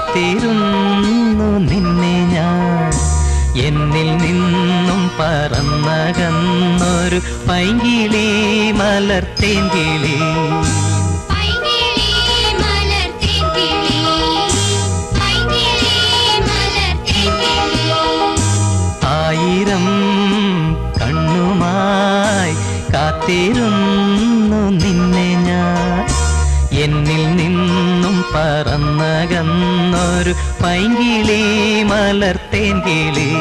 കാത്തിരുന്നു നിന്നെ ഞാൻ. എന്നിൽ നിന്നും പറന്നകന്നൊരു പൈങ്കിളി മലർത്തേങ്കിളി. ആയിരം കണ്ണുമായി കാത്തിരുന്നു നിന്നെ ഞാൻ. എന്നിൽ നിന്നും പറന്നകന്നൊരു പൈങ്കിളി മലർത്തേങ്കിളി.